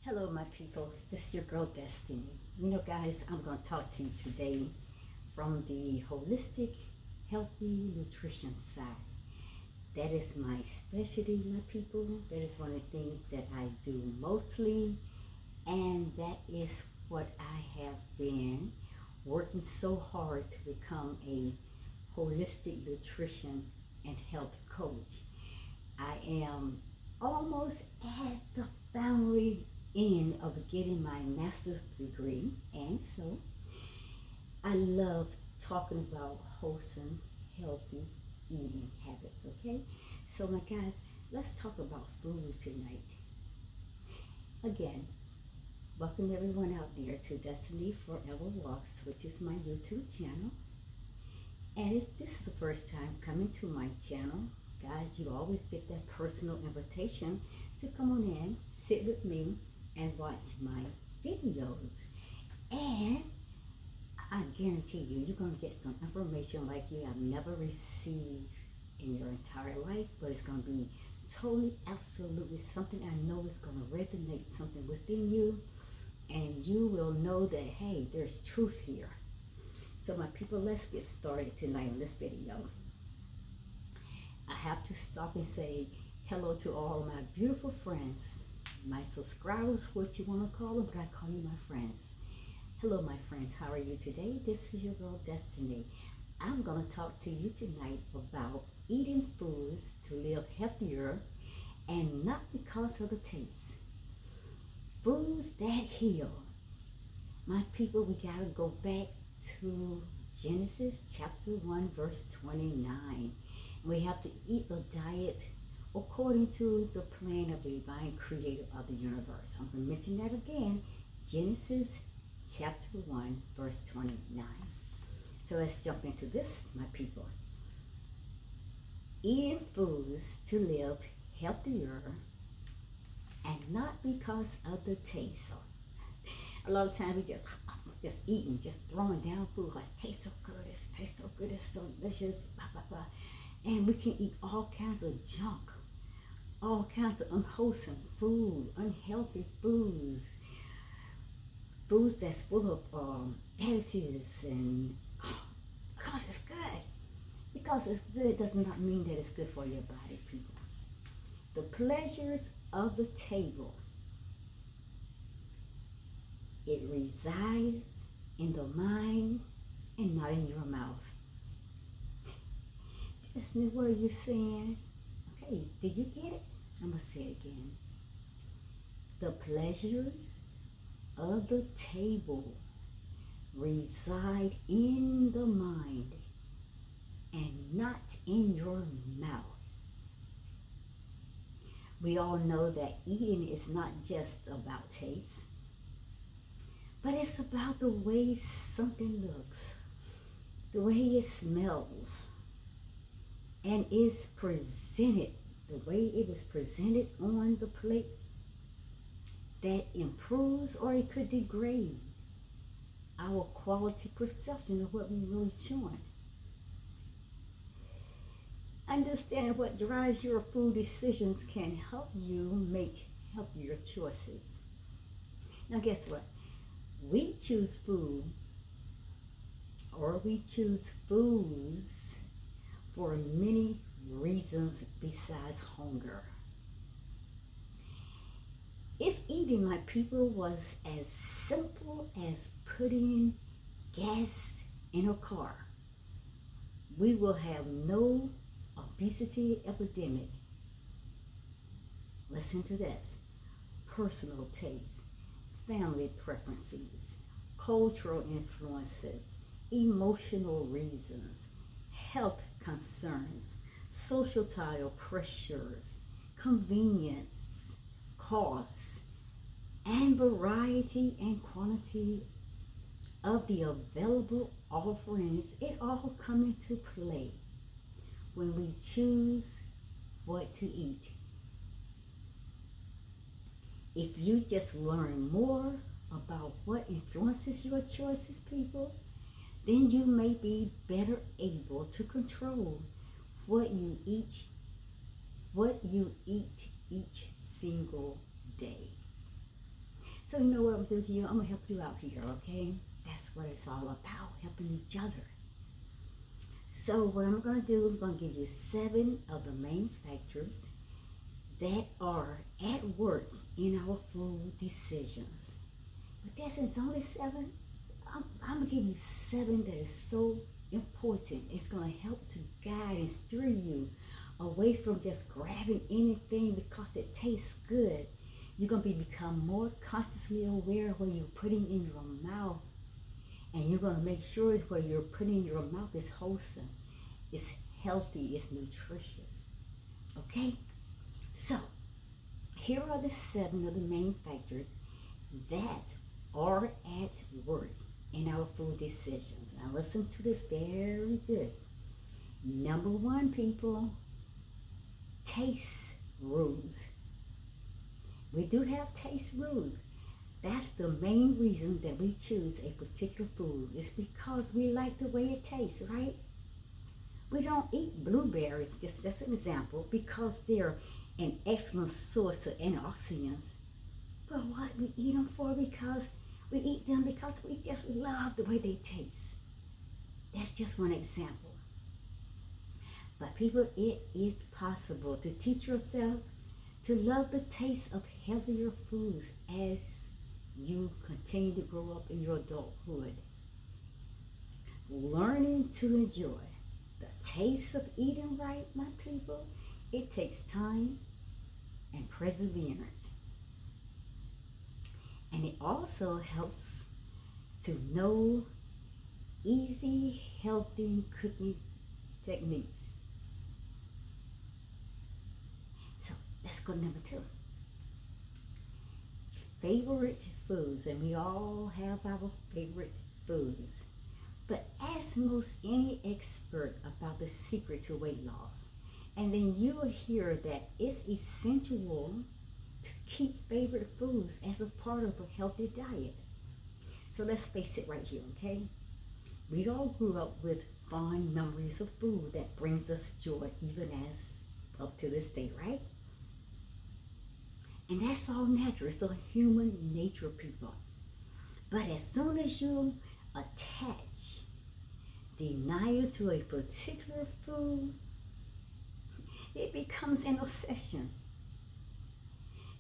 Hello, my peoples. This is your girl Destiny. Guys, I'm going to talk to you today from the holistic, healthy nutrition side. That is my specialty, my people. That is one of the things that I do mostly, and that is what I have been working so hard to become a holistic nutrition and health coach. I am almost at the family end of getting my master's degree, and so I love talking about wholesome, healthy eating habits. Okay, so my guys, let's talk about food tonight. Again, welcome everyone out there to Destiny Forever Walks, which is my YouTube channel. And if this is the first time coming to my channel, guys, you always get that personal invitation to come on in, sit with me, and watch my videos. And I guarantee you, you're going to get some information like you have never received in your entire life, but it's going to be totally, absolutely something I know is going to resonate something within you, and you will know that, hey, there's truth here. So my people, let's get started tonight on this video. I have to stop and say hello to all my beautiful friends, my subscribers, what you want to call them, but I call you my friends. Hello, my friends. How are you today? This is your girl Destiny. I'm going to talk to you tonight about eating foods to live healthier and not because of the taste. Foods that heal. My people, we got to go back to Genesis chapter 1 verse 29. We have to eat the diet according to the plan of the divine creator of the universe. I'm going to mention that again. Genesis chapter 1 verse 29. So let's jump into this, my people. Eating foods to live healthier and not because of the taste. A lot of times we just eating, just throwing down food because it tastes so good, it tastes so good, it's so delicious, blah, blah, blah. And we can eat all kinds of junk, all kinds of unwholesome food, unhealthy foods, foods that's full of additives and because it's good. Because it's good does not mean that it's good for your body, people. The pleasures of the table, it resides in the mind and not in your mouth. Listen to what you're saying. Okay, did you get it? I'm going to say it again. The pleasures of the table reside in the mind and not in your mouth. We all know that eating is not just about taste, but it's about the way something looks, the way it smells, and is presented, the way it is presented on the plate that improves or it could degrade our quality perception of what we're really showing. Understanding what drives your food decisions can help you make healthier choices. Now guess what? We choose food, or we choose foods for many reasons besides hunger. If eating, my people, was as simple as putting gas in a car, we will have no obesity epidemic. Listen to this. Personal taste, family preferences, cultural influences, emotional reasons, health concerns, societal pressures, convenience, costs, and variety and quantity of the available offerings, it all come into play when we choose what to eat. If you just learn more about what influences your choices, people, then you may be better able to control what you eat each single day. So you know what I'm doing to you? I'm gonna help you out here, okay? That's what it's all about, helping each other. So what I'm gonna do, I'm gonna give you 7 of the main factors that are at work in our food decisions. But it's only 7. I'm gonna give you 7 that is so important. It's gonna help to guide and steer you away from just grabbing anything because it tastes good. You're gonna become more consciously aware of what you're putting in your mouth, and you're gonna make sure what you're putting in your mouth is wholesome, it's healthy, it's nutritious. Okay? So here are the 7 of the main factors that are at work in our food decisions. Now listen to this very good. Number 1, people, taste rules. We do have taste rules. That's the main reason that we choose a particular food. It's because we like the way it tastes, right? We don't eat blueberries, just as an example, because they're an excellent source of antioxidants. But what we eat them for? Because we eat them because we just love the way they taste. That's just one example. But people, it is possible to teach yourself to love the taste of healthier foods as you continue to grow up in your adulthood. Learning to enjoy the taste of eating right, my people, it takes time and perseverance. And it also helps to know easy, healthy cooking techniques. So let's go to number 2. Favorite foods, and we all have our favorite foods. But ask most any expert about the secret to weight loss, and then you will hear that it's essential to keep favorite foods as a part of a healthy diet. So let's face it right here, okay? We all grew up with fond memories of food that brings us joy, even as up to this day, right? And that's all natural. It's a human nature, people. But as soon as you attach denial to a particular food, it becomes an obsession.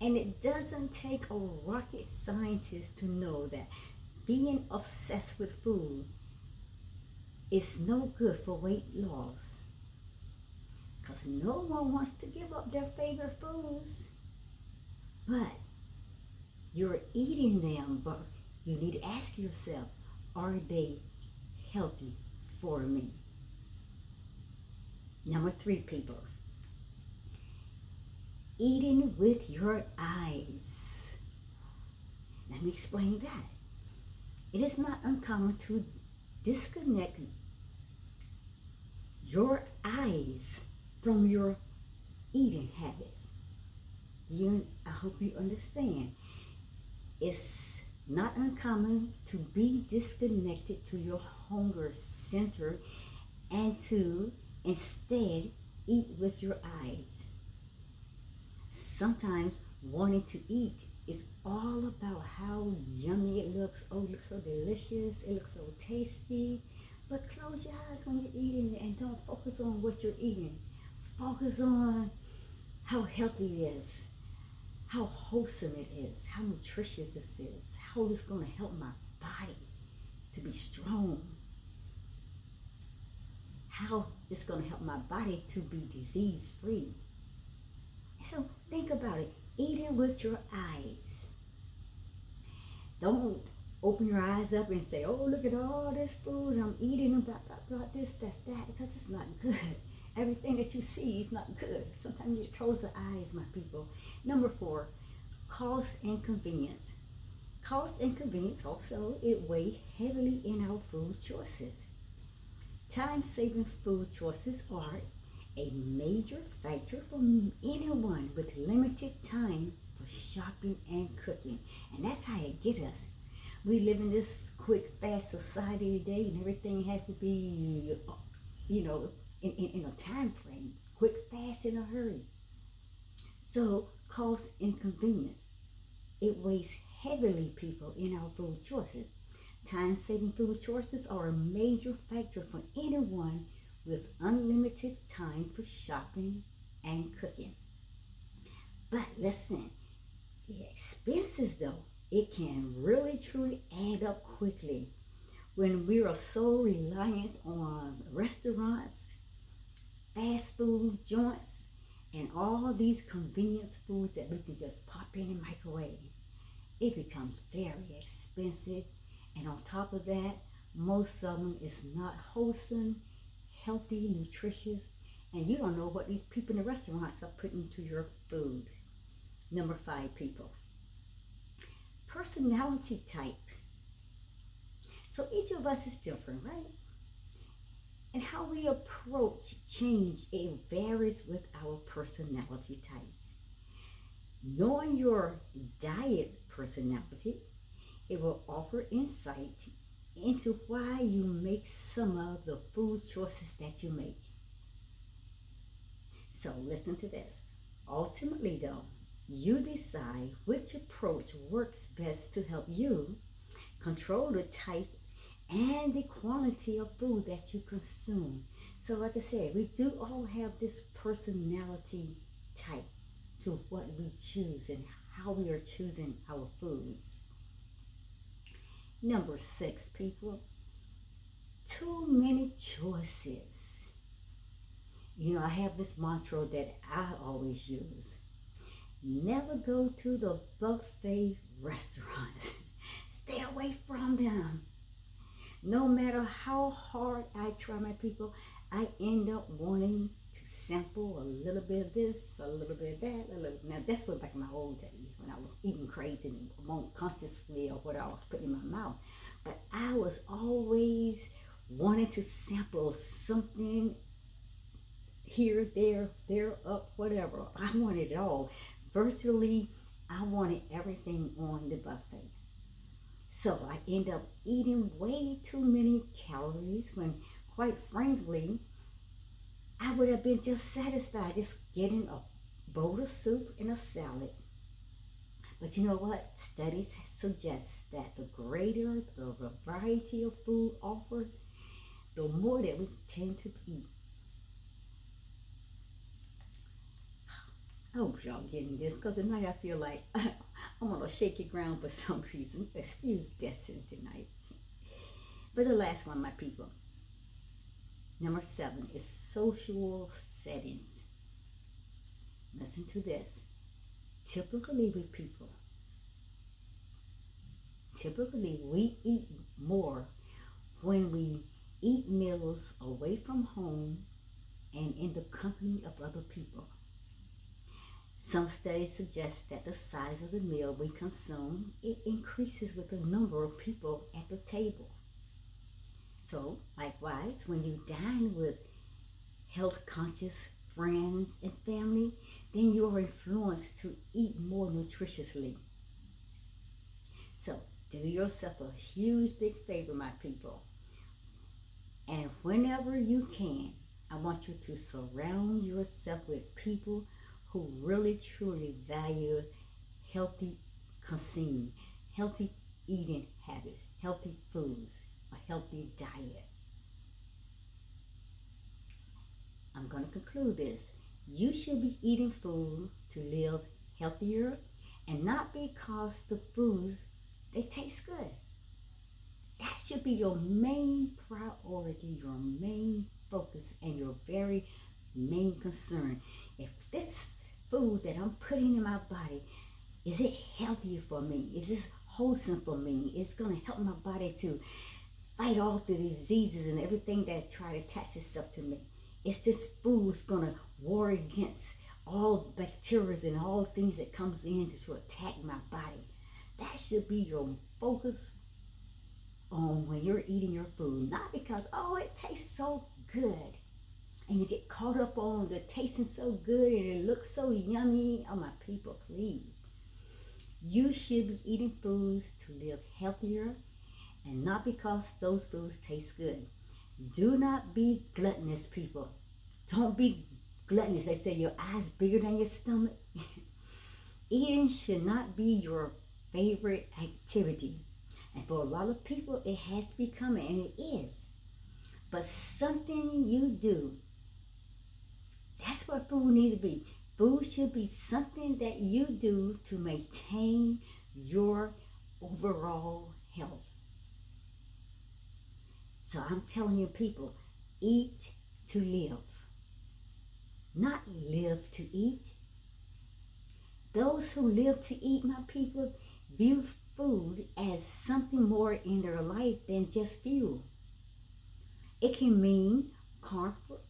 And it doesn't take a rocket scientist to know that being obsessed with food is no good for weight loss. Because no one wants to give up their favorite foods. But you're eating them, but you need to ask yourself, are they healthy for me? Number 3, people. Eating with your eyes. Let me explain that. It is not uncommon to disconnect your eyes from your eating habits. I hope you understand. It's not uncommon to be disconnected to your hunger center and to instead eat with your eyes. Sometimes wanting to eat is all about how yummy it looks. Oh, it looks so delicious. It looks so tasty. But close your eyes when you're eating it and don't focus on what you're eating. Focus on how healthy it is, how wholesome it is, how nutritious this is, how it's going to help my body to be strong, how it's going to help my body to be disease free. So think about it, eating with your eyes. Don't open your eyes up and say, oh, look at all this food I'm eating, and blah, blah, blah, this, that's that, because it's not good. Everything that you see is not good. Sometimes you need to close the eyes, my people. Number 4, cost and convenience. Cost and convenience also, it weighs heavily in our food choices. Time-saving food choices are a major factor for anyone with limited time for shopping and cooking. And that's how it gets us. We live in this quick, fast society today, and everything has to be, in a time frame, quick, fast, in a hurry. So, cost and convenience, it weighs heavily, people, in our food choices. Time-saving food choices are a major factor for anyone with unlimited time for shopping and cooking. But listen, the expenses though, it can really truly add up quickly when we are so reliant on restaurants, fast food joints, and all these convenience foods that we can just pop in and microwave. It becomes very expensive, and on top of that, most of them is not wholesome, healthy, nutritious, and you don't know what these people in the restaurants are putting into your food. Number 5, people. Personality type. So each of us is different, right? And how we approach change, it varies with our personality types. Knowing your diet personality, it will offer insight into why you make some of the food choices that you make. So listen to this. Ultimately, though, you decide which approach works best to help you control the type and the quantity of food that you consume. So, like I said, we do all have this personality type to what we choose and how we are choosing our foods. Number 6, people, too many choices. You know, I have this mantra that I always use. Never go to the buffet restaurants. Stay away from them. No matter how hard I try, my people, I end up wanting to sample a little bit of this, a little bit of that, a little. Now that's what back in my old days when I was eating crazy and won't consciously or what I was putting in my mouth. But I was always wanting to sample something here, there, up, whatever. I wanted it all. Virtually, I wanted everything on the buffet. So I end up eating way too many calories when, quite frankly, I would have been just satisfied just getting a bowl of soup and a salad. But you know what? Studies suggest that the greater the variety of food offered, the more that we tend to eat. I hope y'all getting this because tonight I feel like I'm on a shaky ground for some reason. Excuse Destiny tonight. But the last one, my people. Number 7 is social settings. Listen to this. Typically we eat more when we eat meals away from home and in the company of other people. Some studies suggest that the size of the meal we consume, it increases with the number of people at the table. So, likewise, when you dine with health conscious friends and family, then you are influenced to eat more nutritiously. So, do yourself a huge big favor, my people. And whenever you can, I want you to surround yourself with people who really truly value healthy consuming, healthy eating habits, healthy foods, a healthy diet. I'm going to conclude this. You should be eating food to live healthier and not because the foods, they taste good. That should be your main priority, your main focus, and your very main concern. If this food that I'm putting in my body, is it healthier for me? Is this wholesome for me? It's going to help my body to fight off the diseases and everything that try to attach itself to me. Is this food's going to war against all bacteria and all things that comes in to attack my body? That should be your focus on when you're eating your food. Not because, oh, it tastes so good. And you get caught up on the tasting so good and it looks so yummy. Oh, my people, please. You should be eating foods to live healthier and not because those foods taste good. Do not be gluttonous, people. Don't be gluttonous. They say your eyes bigger than your stomach. Eating should not be your favorite activity. And for a lot of people, it has become, and it is. But something you do, that's what food needs to be. Food should be something that you do to maintain your overall health. So I'm telling you, people, eat to live, not live to eat. Those who live to eat, my people, view food as something more in their life than just fuel. It can mean comfort,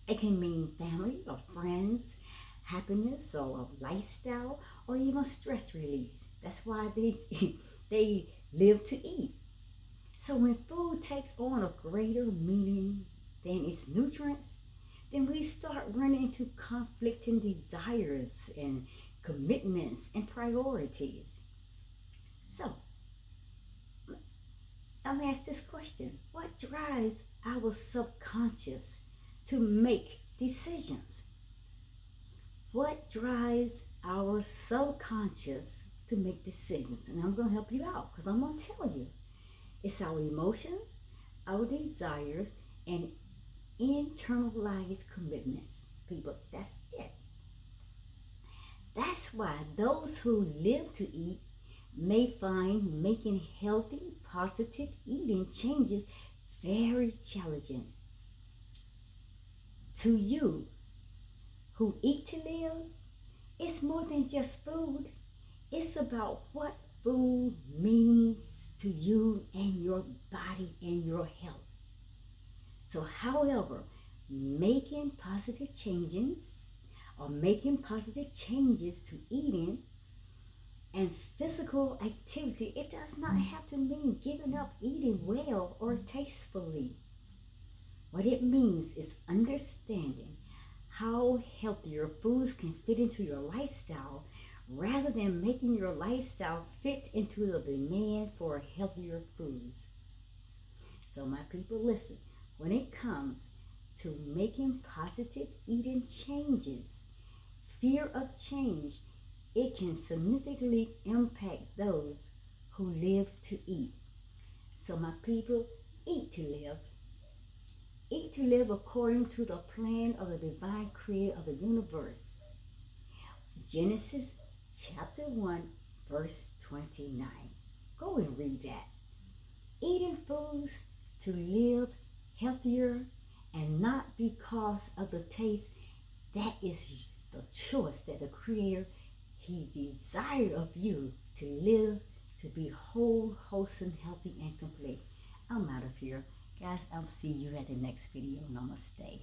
it can mean family or friends, happiness or lifestyle, or even stress release. That's why they they live to eat. So when food takes on a greater meaning than its nutrients, then we start running into conflicting desires and commitments and priorities. So I'm asked this question: what drives our subconscious to make decisions? What drives our subconscious to make decisions? And I'm going to help you out because I'm going to tell you. It's our emotions, our desires, and internalized commitments. People, that's it. That's why those who live to eat may find making healthy, positive eating changes very challenging. To you who eat to live, it's more than just food. It's about what food means to you and your body and your health. So, however, making positive changes making positive changes to eating and physical activity, it does not have to mean giving up eating well or tastefully. What it means is understanding how healthier foods can fit into your lifestyle rather than making your lifestyle fit into the demand for healthier foods. So, my people, listen, when it comes to making positive eating changes, fear of change, it can significantly impact those who live to eat. So, my people, eat to live. Eat to live according to the plan of the divine creator of the universe. Genesis chapter 1, verse 29. Go and read that. Eating foods to live healthier and not because of the taste, that is the choice that the Creator, He desired of you to live, to be whole, wholesome, healthy, and complete. I'm out of here. Guys, I'll see you at the next video. Namaste.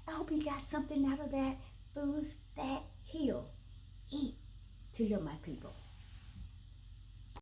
I hope you got something out of that. Foods that heal. Eat to live, my people.